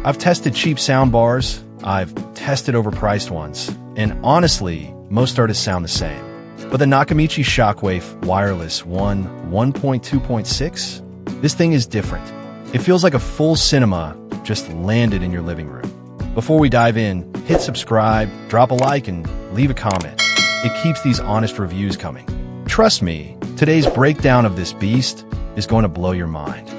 I've tested cheap soundbars, I've tested overpriced ones, and honestly, most artists sound the same. But the Nakamichi Shockwafe Wireless 1.2.6? This thing is different. It feels like a full cinema just landed in your living room. Before we dive in, hit subscribe, drop a like, and leave a comment. It keeps these honest reviews coming. Trust me, today's breakdown of this beast is going to blow your mind.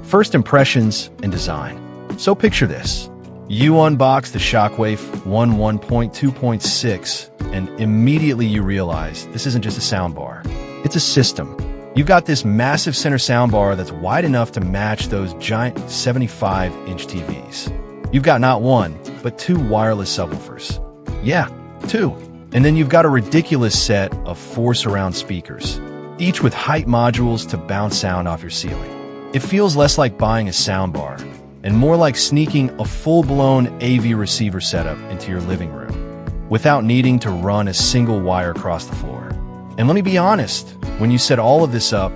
First impressions and design. So picture this. You unbox the Shockwafe 1.2.6 and immediately you realize this isn't just a soundbar. It's a system. You've got this massive center soundbar that's wide enough to match those giant 75-inch TVs. You've got not one, but two wireless subwoofers. Yeah, two. And then you've got a ridiculous set of 4 surround speakers, each with height modules to bounce sound off your ceiling. It feels less like buying a soundbar and more like sneaking a full-blown AV receiver setup into your living room without needing to run a single wire across the floor. And let me be honest, when you set all of this up,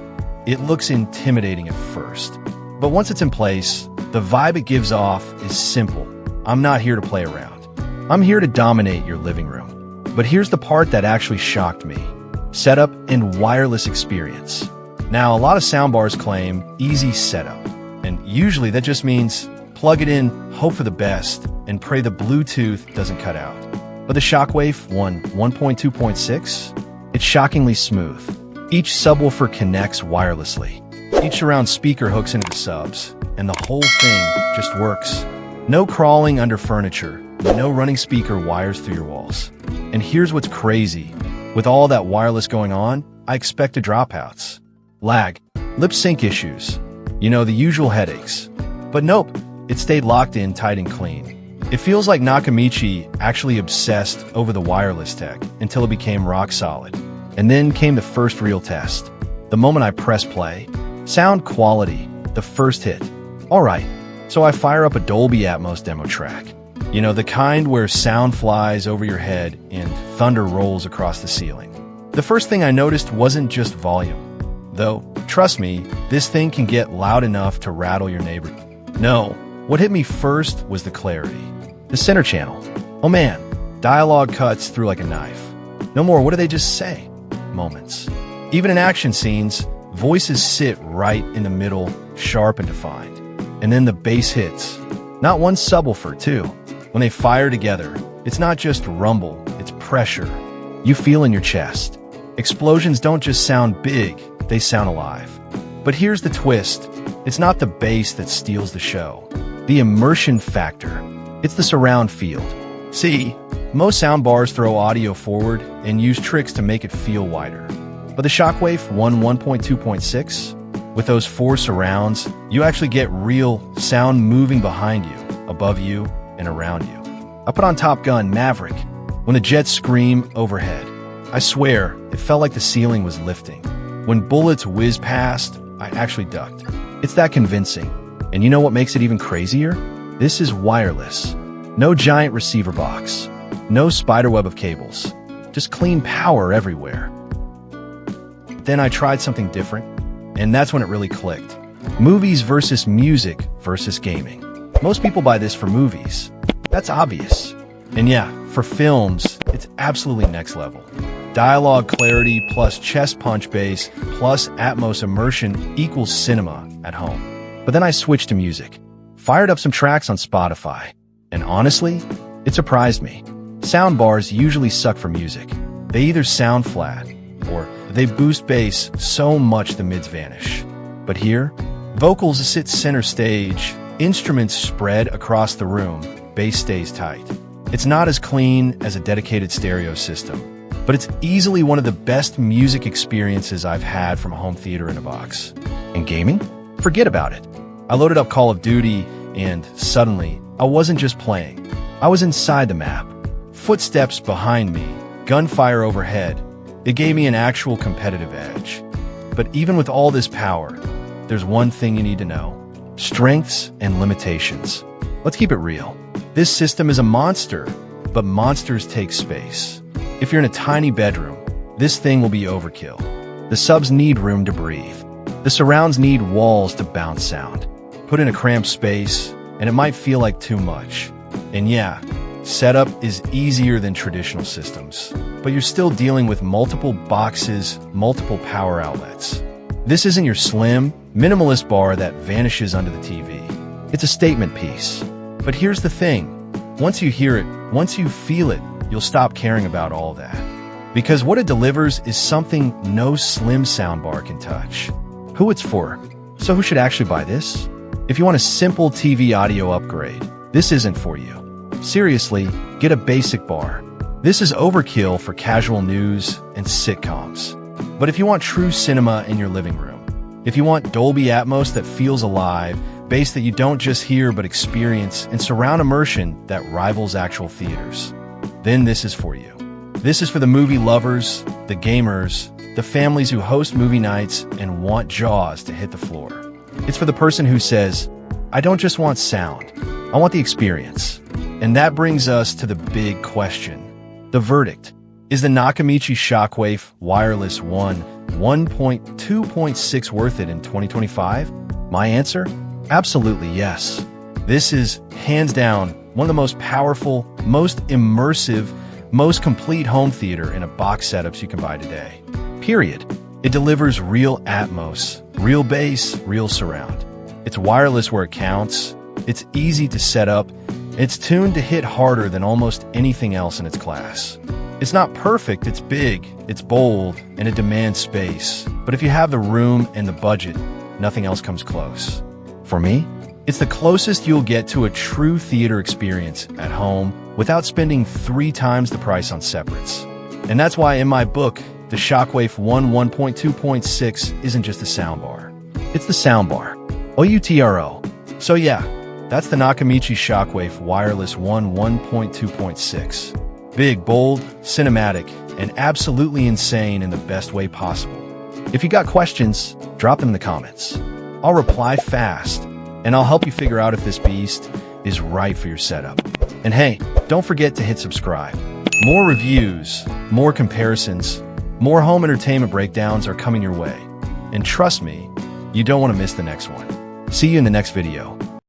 it looks intimidating at first. But once it's in place, the vibe it gives off is simple. I'm not here to play around. I'm here to dominate your living room. But here's the part that actually shocked me. Setup and wireless experience. Now, a lot of soundbars claim easy setup, and usually that just means plug it in, hope for the best, and pray the Bluetooth doesn't cut out. But the Shockwafe 1.2.6? It's shockingly smooth. Each subwoofer connects wirelessly. Each surround speaker hooks into the subs, and the whole thing just works. No crawling under furniture, no running speaker wires through your walls. And here's what's crazy. With all that wireless going on, I expected dropouts. Lag, lip sync issues, the usual headaches. But nope, it stayed locked in tight and clean. It feels like Nakamichi actually obsessed over the wireless tech until it became rock solid. And then came the first real test. The moment I press play, sound quality, the first hit. All right, so I fire up a Dolby Atmos demo track. The kind where sound flies over your head and thunder rolls across the ceiling. The first thing I noticed wasn't just volume. Though, trust me, this thing can get loud enough to rattle your neighbor. No, what hit me first was the clarity. The center channel. Oh man, dialogue cuts through like a knife. No more what do they just say moments. Even in action scenes, voices sit right in the middle, sharp and defined. And then the bass hits. Not one subwoofer, too. When they fire together, it's not just rumble, it's pressure. You feel in your chest. Explosions don't just sound big, they sound alive. But here's the twist. It's not the bass that steals the show. The immersion factor. It's the surround field. See, most soundbars throw audio forward and use tricks to make it feel wider. But the Shockwafe 1.2.6, with those 4 surrounds, you actually get real sound moving behind you, above you, and around you. I put on Top Gun Maverick when the jets scream overhead. I swear, it felt like the ceiling was lifting. When bullets whiz past, I actually ducked. It's that convincing. And you know what makes it even crazier? This is wireless. No giant receiver box. No spiderweb of cables. Just clean power everywhere. Then I tried something different, and that's when it really clicked. Movies versus music versus gaming. Most people buy this for movies. That's obvious. And yeah, for films, it's absolutely next level. Dialogue clarity plus chest punch bass plus Atmos immersion equals cinema at home. But then I switched to music, fired up some tracks on Spotify, and honestly, it surprised me. Soundbars usually suck for music. They either sound flat, or they boost bass so much the mids vanish. But here, vocals sit center stage, instruments spread across the room, bass stays tight. It's not as clean as a dedicated stereo system, but it's easily one of the best music experiences I've had from a home theater in a box. And gaming? Forget about it. I loaded up Call of Duty, and suddenly, I wasn't just playing. I was inside the map. Footsteps behind me, gunfire overhead. It gave me an actual competitive edge. But even with all this power, there's one thing you need to know. Strengths and limitations. Let's keep it real. This system is a monster, but monsters take space. If you're in a tiny bedroom, this thing will be overkill. The subs need room to breathe. The surrounds need walls to bounce sound. Put in a cramped space, and it might feel like too much. And yeah, setup is easier than traditional systems, but you're still dealing with multiple boxes, multiple power outlets. This isn't your slim, minimalist bar that vanishes under the TV. It's a statement piece. But here's the thing. Once you hear it, once you feel it, you'll stop caring about all that. Because what it delivers is something no slim soundbar can touch. Who it's for? So who should actually buy this? If you want a simple TV audio upgrade, this isn't for you. Seriously, get a basic bar. This is overkill for casual news and sitcoms. But if you want true cinema in your living room, if you want Dolby Atmos that feels alive, bass that you don't just hear but experience, and surround immersion that rivals actual theaters, then this is for you. This is for the movie lovers, the gamers, the families who host movie nights and want jaws to hit the floor. It's for the person who says, I don't just want sound, I want the experience. And that brings us to the big question. The verdict. Is the Nakamichi Shockwafe Wireless 1.2.6 worth it in 2025? My answer? Absolutely yes. This is, hands down, one of the most powerful, most immersive, most complete home theater in a box setups you can buy today. Period. It delivers real Atmos, real bass, real surround. It's wireless where it counts. It's easy to set up. It's tuned to hit harder than almost anything else in its class. It's not perfect, it's big, it's bold, and it demands space. But if you have the room and the budget, nothing else comes close. For me, it's the closest you'll get to a true theater experience at home without spending 3 times the price on separates. And that's why in my book, the Shockwafe 1.2.6 isn't just a soundbar. It's the soundbar. OUTRO. So yeah, that's the Nakamichi Shockwafe Wireless 1.2.6. Big, bold, cinematic, and absolutely insane in the best way possible. If you got questions, drop them in the comments. I'll reply fast, and I'll help you figure out if this beast is right for your setup. And hey, don't forget to hit subscribe. More reviews, more comparisons, more home entertainment breakdowns are coming your way. And trust me, you don't want to miss the next one. See you in the next video.